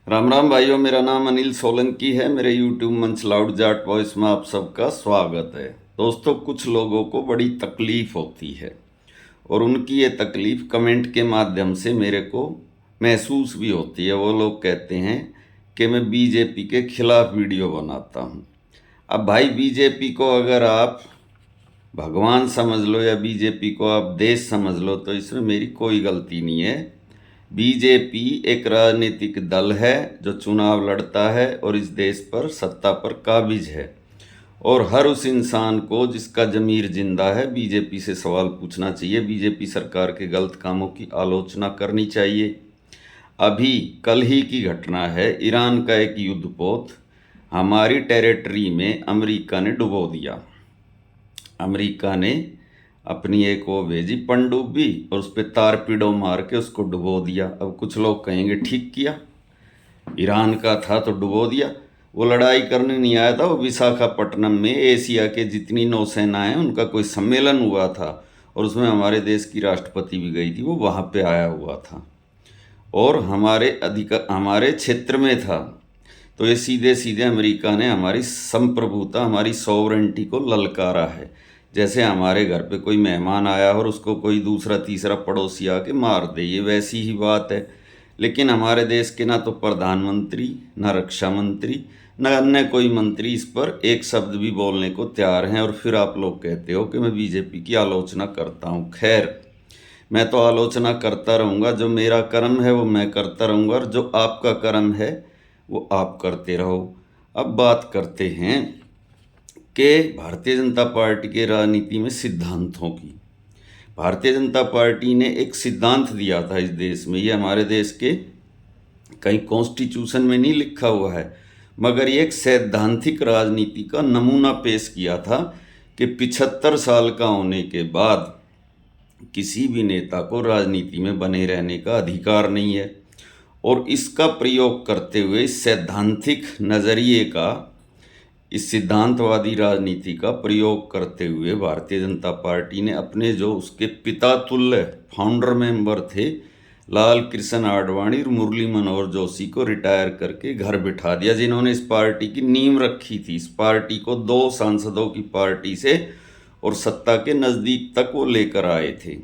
राम राम भाइयों, मेरा नाम अनिल सोलंकी है। मेरे यूट्यूब मंच लाउड जाट वॉइस में आप सबका स्वागत है। दोस्तों, कुछ लोगों को बड़ी तकलीफ़ होती है और उनकी ये तकलीफ़ कमेंट के माध्यम से मेरे को महसूस भी होती है। वो लोग कहते हैं कि मैं बीजेपी के खिलाफ वीडियो बनाता हूँ। अब भाई, बीजेपी को अगर आप भगवान समझ लो या बीजेपी को आप देश समझ लो तो इसमें मेरी कोई गलती नहीं है। बीजेपी एक राजनीतिक दल है जो चुनाव लड़ता है और इस देश पर सत्ता पर काबिज है। और हर उस इंसान को जिसका ज़मीर जिंदा है बीजेपी से सवाल पूछना चाहिए, बीजेपी सरकार के गलत कामों की आलोचना करनी चाहिए। अभी कल ही की घटना है, ईरान का एक युद्धपोत हमारी टेरिटरी में अमेरिका ने डुबो दिया। अमेरिका ने अपनी एक वो भेजी पनडुब्बी और उस पर तारपीडो मार के उसको डुबो दिया। अब कुछ लोग कहेंगे ठीक किया, ईरान का था तो डुबो दिया। वो लड़ाई करने नहीं आया था, वो विशाखापट्टनम में एशिया के जितनी नौसेना हैं उनका कोई सम्मेलन हुआ था और उसमें हमारे देश की राष्ट्रपति भी गई थी, वो वहाँ पे आया हुआ था और हमारे क्षेत्र में था। तो ये सीधे सीधे अमेरिका ने हमारी संप्रभुता, हमारी सॉवरेंटी को ललकारा है। जैसे हमारे घर पे कोई मेहमान आया और उसको कोई दूसरा तीसरा पड़ोसी आके मार दे, ये वैसी ही बात है। लेकिन हमारे देश के ना तो प्रधानमंत्री, ना रक्षा मंत्री, ना अन्य कोई मंत्री इस पर एक शब्द भी बोलने को तैयार हैं। और फिर आप लोग कहते हो कि मैं बीजेपी की आलोचना करता हूँ। खैर, मैं तो आलोचना करता रहूँगा। जो मेरा कर्म है वो मैं करता रहूँगा और जो आपका कर्म है वो आप करते रहो। अब बात करते हैं कि भारतीय जनता पार्टी के राजनीति में सिद्धांतों की। भारतीय जनता पार्टी ने एक सिद्धांत दिया था इस देश में, ये हमारे देश के कहीं कॉन्स्टिट्यूशन में नहीं लिखा हुआ है, मगर ये एक सैद्धांतिक राजनीति का नमूना पेश किया था कि 75 साल का होने के बाद किसी भी नेता को राजनीति में बने रहने का अधिकार नहीं है। और इसका प्रयोग करते हुए इस सैद्धांतिक नज़रिए का, इस सिद्धांतवादी राजनीति का प्रयोग करते हुए भारतीय जनता पार्टी ने अपने जो उसके पिता तुल्य फाउंडर मेंबर थे लाल कृष्ण आडवाणी और मुरली मनोहर जोशी को रिटायर करके घर बिठा दिया, जिन्होंने इस पार्टी की नींव रखी थी। इस पार्टी को 2 सांसदों की पार्टी से और सत्ता के नज़दीक तक वो लेकर आए थे।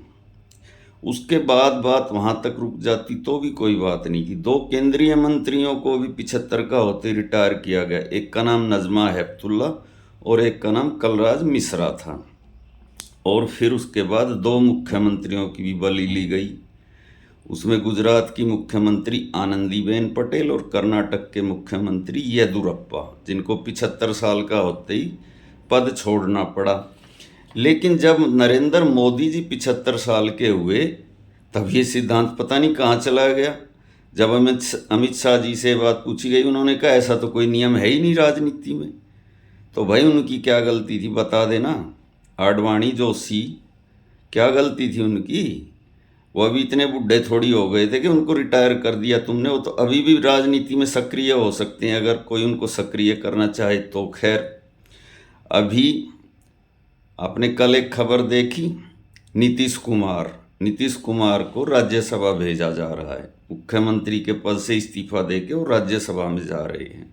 उसके बाद बात वहाँ तक रुक जाती तो भी कोई बात नहीं थी। 2 केंद्रीय मंत्रियों को भी 75 का होते रिटायर किया गया। एक का नाम नजमा हेपतुल्ला और एक का नाम कलराज मिश्रा था। और फिर उसके बाद 2 मुख्यमंत्रियों की भी बलि ली गई। उसमें गुजरात की मुख्यमंत्री आनंदीबेन पटेल और कर्नाटक के मुख्यमंत्री येदुरप्पा, जिनको 75 साल का होते ही पद छोड़ना पड़ा। लेकिन जब नरेंद्र मोदी जी 75 साल के हुए तब ये सिद्धांत पता नहीं कहाँ चला गया। जब अमित शाह जी से बात पूछी गई, उन्होंने कहा ऐसा तो कोई नियम है ही नहीं राजनीति में। तो भाई, उनकी क्या गलती थी बता देना। आडवाणी जोशी, क्या गलती थी उनकी? वो अभी इतने बुढ़े थोड़ी हो गए थे कि उनको रिटायर कर दिया तुमने। वो तो अभी भी राजनीति में सक्रिय हो सकते हैं अगर कोई उनको सक्रिय करना चाहे तो। खैर, अभी आपने कल एक खबर देखी, नीतीश कुमार को राज्यसभा भेजा जा रहा है। मुख्यमंत्री के पद से इस्तीफा देके वो राज्यसभा में जा रहे हैं।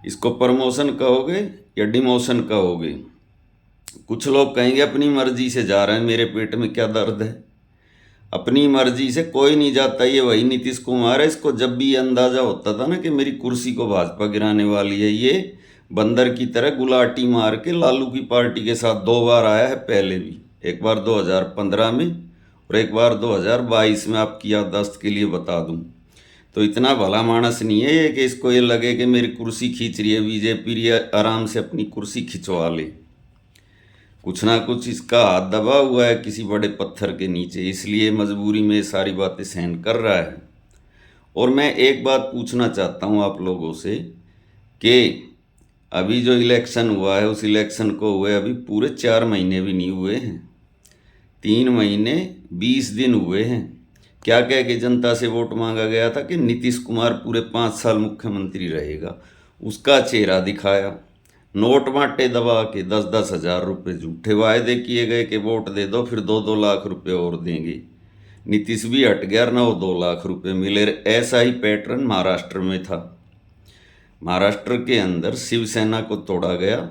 इसको प्रमोशन कहोगे या डिमोशन कहोगे? कुछ लोग कहेंगे अपनी मर्जी से जा रहे हैं, मेरे पेट में क्या दर्द है। अपनी मर्जी से कोई नहीं जाता, ये वही नीतीश कुमार है। इसको जब भी ये अंदाज़ा होता था ना कि मेरी कुर्सी को भाजपा गिराने वाली है, ये बंदर की तरह गुलाटी मार के लालू की पार्टी के साथ 2 बार आया है। पहले भी, एक बार 2015 में और एक बार 2022 में। आपकी याददाश्त के लिए बता दूं तो इतना भला मानस नहीं है ये कि इसको ये लगे कि मेरी कुर्सी खींच रही है बीजेपी, ये आराम से अपनी कुर्सी खिंचवा ले। कुछ ना कुछ इसका हाथ दबा हुआ है किसी बड़े पत्थर के नीचे, इसलिए मजबूरी में सारी बातें सहन कर रहा है। और मैं एक बात पूछना चाहता हूँ आप लोगों से कि अभी जो इलेक्शन हुआ है उस इलेक्शन को हुए अभी पूरे 4 महीने भी नहीं हुए हैं। 3 महीने 20 दिन हुए हैं। क्या कह के जनता से वोट मांगा गया था कि नीतीश कुमार पूरे 5 साल मुख्यमंत्री रहेगा। उसका चेहरा दिखाया, नोट बांटे दबा के 10-10 हज़ार रुपये, झूठे वायदे किए गए कि वोट दे दो फिर 2-2 लाख रुपए और देंगे। नीतीश भी हट गया और 2 लाख रुपए मिले। ऐसा ही पैटर्न महाराष्ट्र में था। महाराष्ट्र के अंदर शिवसेना को तोड़ा गया,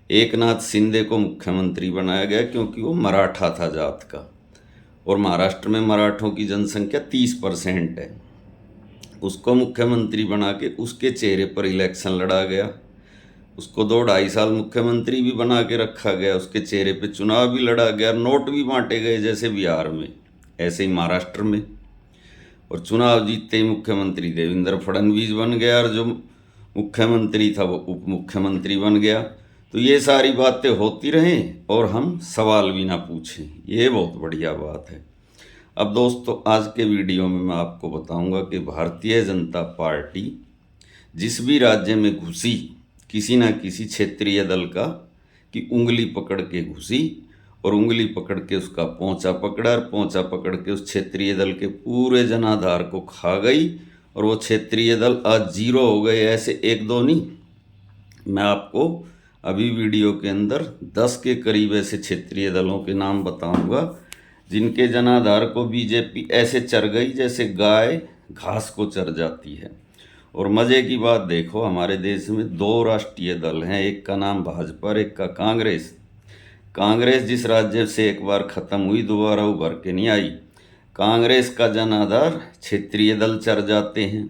एकनाथ शिंदे को मुख्यमंत्री बनाया गया क्योंकि वो मराठा था जात का, और महाराष्ट्र में मराठों की जनसंख्या 30% है। उसको मुख्यमंत्री बना के उसके चेहरे पर इलेक्शन लड़ा गया। उसको 2-2.5 साल मुख्यमंत्री भी बना के रखा गया, उसके चेहरे पे चुनाव भी लड़ा गया, नोट भी बांटे गए जैसे बिहार में, ऐसे ही महाराष्ट्र में। और चुनाव जीतते ही मुख्यमंत्री देवेंद्र फडणवीस बन गया, और जो मुख्यमंत्री था वो उप मुख्यमंत्री बन गया। तो ये सारी बातें होती रहें और हम सवाल भी ना पूछें, ये बहुत बढ़िया बात है। अब दोस्तों, आज के वीडियो में मैं आपको बताऊंगा कि भारतीय जनता पार्टी जिस भी राज्य में घुसी, किसी ना किसी क्षेत्रीय दल का की उंगली पकड़ के घुसी, और उंगली पकड़ के उसका पोंचा पकड़ा, और पोंचा पकड़ के उस क्षेत्रीय दल के पूरे जनाधार को खा गई, और वो क्षेत्रीय दल आज 0 हो गए। ऐसे 1-2 नहीं, मैं आपको अभी वीडियो के अंदर 10 के करीब ऐसे क्षेत्रीय दलों के नाम बताऊंगा जिनके जनाधार को बीजेपी ऐसे चर गई जैसे गाय घास को चर जाती है। और मज़े की बात देखो, हमारे देश में 2 राष्ट्रीय दल हैं, एक का नाम भाजपा और एक का कांग्रेस। कांग्रेस जिस राज्य से एक बार ख़त्म हुई दोबारा उभर के नहीं आई। कांग्रेस का जनाधार क्षेत्रीय दल चर जाते हैं।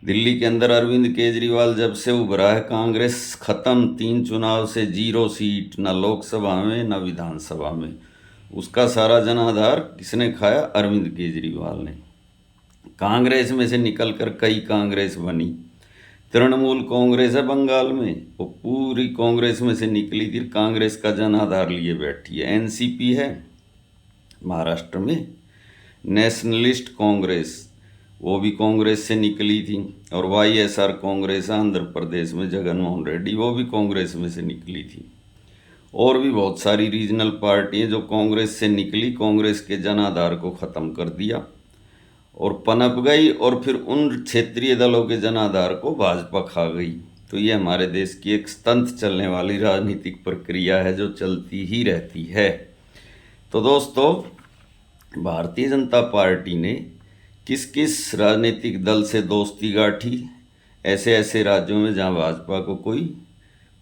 दिल्ली के अंदर अरविंद केजरीवाल जब से उभरा है, कांग्रेस ख़त्म, 3 चुनाव से 0 सीट, ना लोकसभा में ना विधानसभा में। उसका सारा जनाधार किसने खाया? अरविंद केजरीवाल ने। कांग्रेस में से निकलकर कई कांग्रेस बनी। तृणमूल कांग्रेस है बंगाल में, वो पूरी कांग्रेस में से निकली थी, कांग्रेस का जनाधार लिए बैठी है। एनसीपी है महाराष्ट्र में, नेशनलिस्ट कांग्रेस, वो भी कांग्रेस से निकली थी। और वाईएसआर कांग्रेस आंध्र प्रदेश में, जगन मोहन रेड्डी, वो भी कांग्रेस में से निकली थी। और भी बहुत सारी रीजनल पार्टी हैं जो कांग्रेस से निकली, कांग्रेस के जनाधार को ख़त्म कर दिया और पनप गई, और फिर उन क्षेत्रीय दलों के जनाधार को भाजपा खा गई। तो ये हमारे देश की एक सतत चलने वाली राजनीतिक प्रक्रिया है जो चलती ही रहती है। तो दोस्तों, भारतीय जनता पार्टी ने किस किस राजनीतिक दल से दोस्ती गाठी? ऐसे ऐसे राज्यों में जहां भाजपा को कोई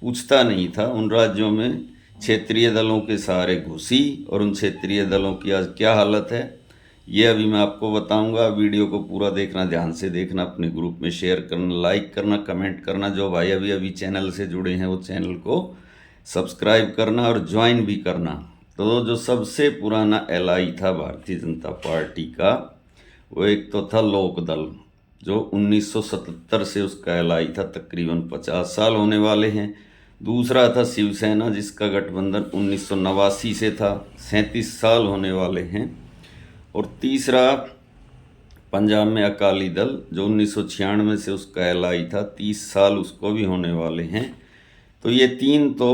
पूछता नहीं था, उन राज्यों में क्षेत्रीय दलों के सहारे घुसी, और उन क्षेत्रीय दलों की आज क्या हालत है ये अभी मैं आपको बताऊंगा। वीडियो को पूरा देखना, ध्यान से देखना, अपने ग्रुप में शेयर करना, लाइक करना, कमेंट करना। जो भाई अभी चैनल से जुड़े हैं वो चैनल को सब्सक्राइब करना और ज्वाइन भी करना। तो जो सबसे पुराना एलआई था भारतीय जनता पार्टी का, वो एक तो था लोकदल, जो 1977 से उसका एलआई था, तकरीबन 50 साल होने वाले हैं। दूसरा था शिवसेना, जिसका गठबंधन 1989 से था, 37 साल होने वाले हैं। और तीसरा पंजाब में अकाली दल, जो 1996 से उसका एलआई था, 30 साल उसको भी होने वाले हैं। तो ये 3 तो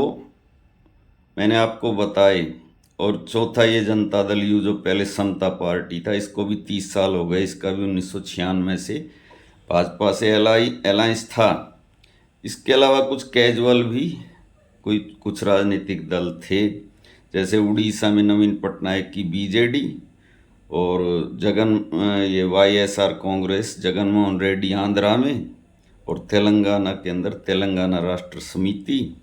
मैंने आपको बताए। और चौथा ये जनता दल यू, जो पहले समता पार्टी था, इसको भी 30 साल हो गए, इसका भी 1996 से भाजपा से अलायंस था। इसके अलावा कुछ कैजुअल भी कुछ राजनीतिक दल थे, जैसे उड़ीसा में नवीन पटनायक की बीजेडी, और ये वाईएसआर कांग्रेस, जगन मोहन रेड्डी आंध्रा में, और तेलंगाना के अंदर तेलंगाना राष्ट्र समिति,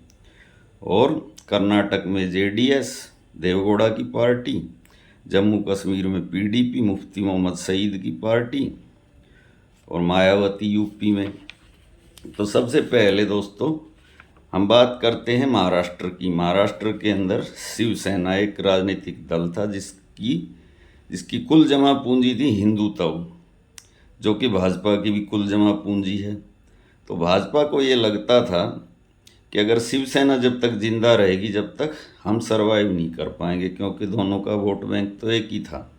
और कर्नाटक में जेडीएस, देवगौड़ा की पार्टी, जम्मू कश्मीर में पीडीपी, मुफ्ती मोहम्मद सईद की पार्टी, और मायावती यूपी में। तो सबसे पहले दोस्तों हम बात करते हैं महाराष्ट्र की। महाराष्ट्र के अंदर शिवसेना एक राजनीतिक दल था जिसकी कुल जमा पूंजी थी हिंदुत्व, जो कि भाजपा की भी कुल जमा पूंजी है। तो भाजपा को ये लगता था कि अगर शिवसेना जब तक जिंदा रहेगी, जब तक हम सरवाइव नहीं कर पाएंगे, क्योंकि दोनों का वोट बैंक तो एक ही था।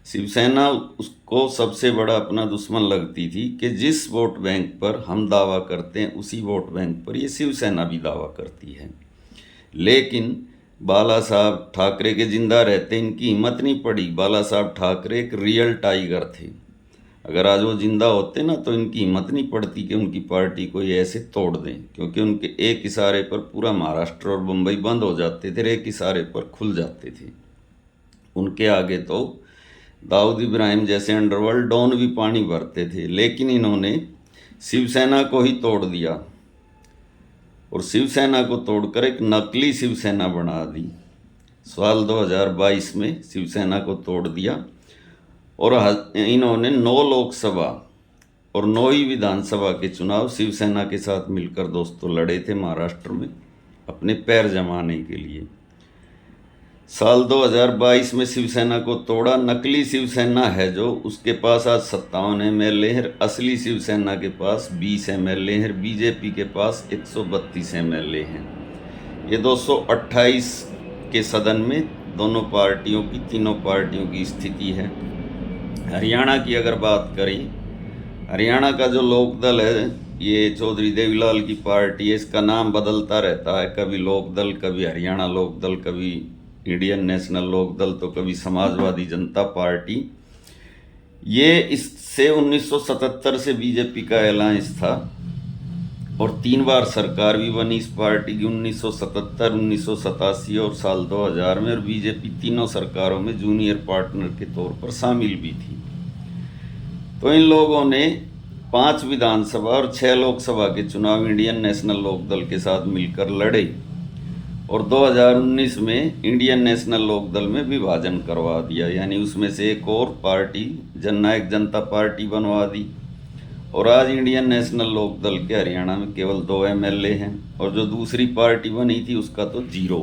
शिवसेना उसको सबसे बड़ा अपना दुश्मन लगती थी कि जिस वोट बैंक पर हम दावा करते हैं उसी वोट बैंक पर ये शिवसेना भी दावा करती है। लेकिन बाला साहब ठाकरे के जिंदा रहते इनकी हिम्मत नहीं पड़ी। बाला साहब ठाकरे एक रियल टाइगर थे, अगर आज वो जिंदा होते ना तो इनकी हिम्मत नहीं पड़ती कि उनकी पार्टी को ये ऐसे तोड़ दें, क्योंकि उनके एक इशारे पर पूरा महाराष्ट्र और मुंबई बंद हो जाते थे, एक इशारे पर खुल जाते थे। उनके आगे तो दाऊद इब्राहिम जैसे अंडरवर्ल्ड डॉन भी पानी भरते थे, लेकिन इन्होंने शिवसेना को ही तोड़ दिया और शिवसेना को तोड़कर एक नकली शिवसेना बना दी। साल 2022 में शिवसेना को तोड़ दिया और इन्होंने 9 लोकसभा और 9 ही विधानसभा के चुनाव शिवसेना के साथ मिलकर दोस्तों लड़े थे महाराष्ट्र में अपने पैर जमाने के लिए। साल 2022 में शिवसेना को तोड़ा। नकली शिवसेना है जो, उसके पास आज 57 MLA है, असली शिवसेना के पास 20 MLA है, बीजेपी के पास 132 MLA हैं। ये 228 के सदन में दोनों पार्टियों की, तीनों पार्टियों की स्थिति है। हरियाणा की अगर बात करें, हरियाणा का जो लोकदल है, ये चौधरी देवीलाल की पार्टी है, इसका नाम बदलता रहता है, कभी लोकदल, कभी हरियाणा लोकदल, कभी इंडियन नेशनल लोकदल, तो कभी समाजवादी जनता पार्टी। ये इससे 1977 से बीजेपी का अलायंस था और 3 बार सरकार भी बनी इस पार्टी की, 1977, 1987 और साल 2000 में, और बीजेपी तीनों सरकारों में जूनियर पार्टनर के तौर पर शामिल भी थी। तो इन लोगों ने 5 विधानसभा और 6 लोकसभा के चुनाव इंडियन नेशनल लोकदल के साथ मिलकर लड़े और 2019 में इंडियन नेशनल लोकदल में विभाजन करवा दिया, यानी उसमें से एक और पार्टी जननायक जनता पार्टी बनवा दी। और आज इंडियन नेशनल लोकदल के हरियाणा में केवल 2 MLA हैं और जो दूसरी पार्टी बनी थी उसका तो 0।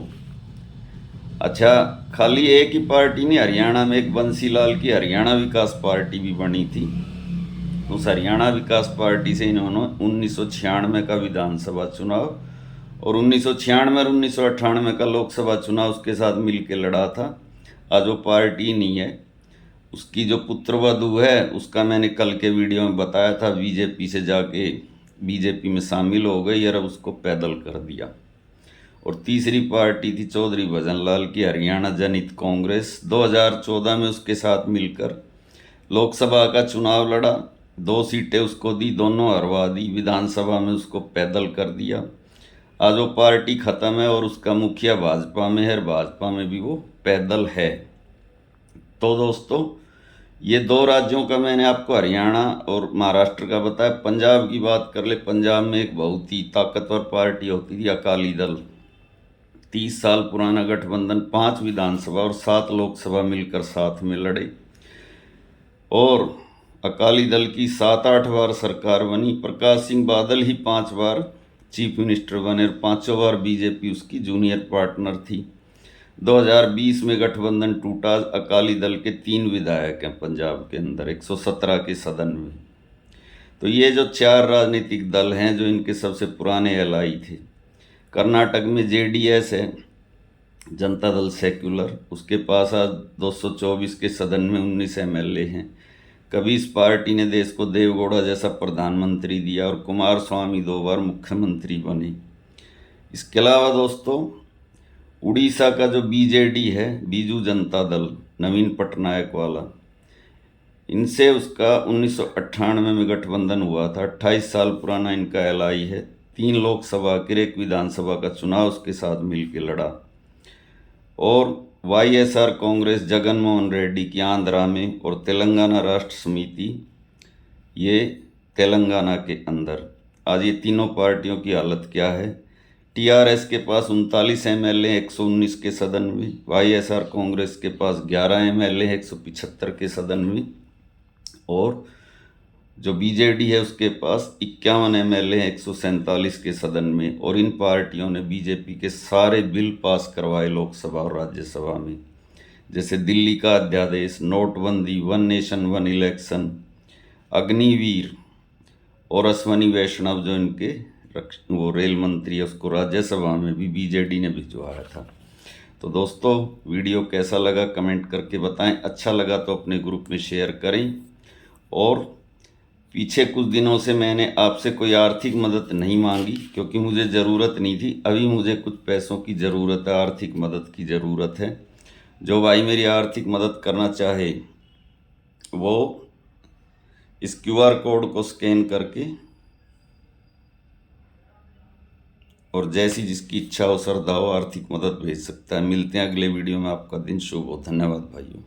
अच्छा, खाली एक ही पार्टी नहीं, हरियाणा में एक बंसीलाल की हरियाणा विकास पार्टी भी बनी थी। उस हरियाणा विकास पार्टी से इन्होंने 1996 का विधानसभा चुनाव और 1996 और 1998 का लोकसभा चुनाव उसके साथ मिलकर लड़ा था। आज वो पार्टी नहीं है, उसकी जो पुत्रवधू है उसका मैंने कल के वीडियो में बताया था, बीजेपी से जाके बीजेपी में शामिल हो गई और उसको पैदल कर दिया। और तीसरी पार्टी थी चौधरी भजनलाल की हरियाणा जनहित कांग्रेस, 2014 में उसके साथ मिलकर लोकसभा का चुनाव लड़ा, 2 सीटें उसको दी, दोनों हरवा दी, विधानसभा में उसको पैदल कर दिया। आज वो पार्टी ख़त्म है और उसका मुखिया भाजपा में है और भाजपा में भी वो पैदल है। तो दोस्तों, ये 2 राज्यों का मैंने आपको हरियाणा और महाराष्ट्र का बताया। पंजाब की बात कर ले, पंजाब में एक बहुत ही ताकतवर पार्टी होती थी अकाली दल, 30 साल पुराना गठबंधन, 5 विधानसभा और 7 लोकसभा मिलकर साथ में लड़े और अकाली दल की 7-8 बार सरकार बनी। प्रकाश सिंह बादल ही 5 बार चीफ मिनिस्टर बने और 5 बार बीजेपी उसकी जूनियर पार्टनर थी। 2020 में गठबंधन टूटा, अकाली दल के 3 विधायक हैं पंजाब के अंदर 117 के सदन में। तो ये जो 4 राजनीतिक दल हैं जो इनके सबसे पुराने एलाई थे। कर्नाटक में JDS है, जनता दल सेक्युलर, उसके पास आज 224 के सदन में 19 MLA हैं। कभी इस पार्टी ने देश को देवगौड़ा जैसा प्रधानमंत्री दिया और कुमार स्वामी 2 बार मुख्यमंत्री बने। इसके अलावा दोस्तों, उड़ीसा का जो BJD है, बीजू जनता दल, नवीन पटनायक वाला, इनसे उसका 1998 में गठबंधन हुआ था। 28 साल पुराना इनका एलाई है, 3 लोकसभा के 1 विधानसभा का चुनाव उसके साथ मिलकर लड़ा। और YSR कांग्रेस जगन मोहन रेड्डी की आंध्रा में और तेलंगाना राष्ट्र समिति, ये तेलंगाना के अंदर। आज ये तीनों पार्टियों की हालत क्या है? TRS के पास 39 MLA 119 के सदन में, YSR कांग्रेस के पास 11 MLA 175 के सदन में और जो BJD है उसके पास 51 MLA 147 के सदन में। और इन पार्टियों ने बीजेपी के सारे बिल पास करवाए लोकसभा और राज्यसभा में, जैसे दिल्ली का अध्यादेश, नोटबंदी, 1 नेशन 1 इलेक्शन, अग्निवीर और अश्वनी वैष्णव जो इनके वो रेल मंत्री है, उसको राज्यसभा में भी BJD ने भिजवाया था। तो दोस्तों, वीडियो कैसा लगा कमेंट करके बताएं। अच्छा लगा तो अपने ग्रुप में शेयर करें। और पीछे कुछ दिनों से मैंने आपसे कोई आर्थिक मदद नहीं मांगी क्योंकि मुझे ज़रूरत नहीं थी। अभी मुझे कुछ पैसों की ज़रूरत है, आर्थिक मदद की ज़रूरत है। जो भाई मेरी आर्थिक मदद करना चाहे वो इस QR कोड को स्कैन करके और जैसी जिसकी इच्छा हो, श्रद्धा हो, आर्थिक मदद भेज सकता है। मिलते हैं अगले वीडियो में। आपका दिन शुभ हो। धन्यवाद भाइयों।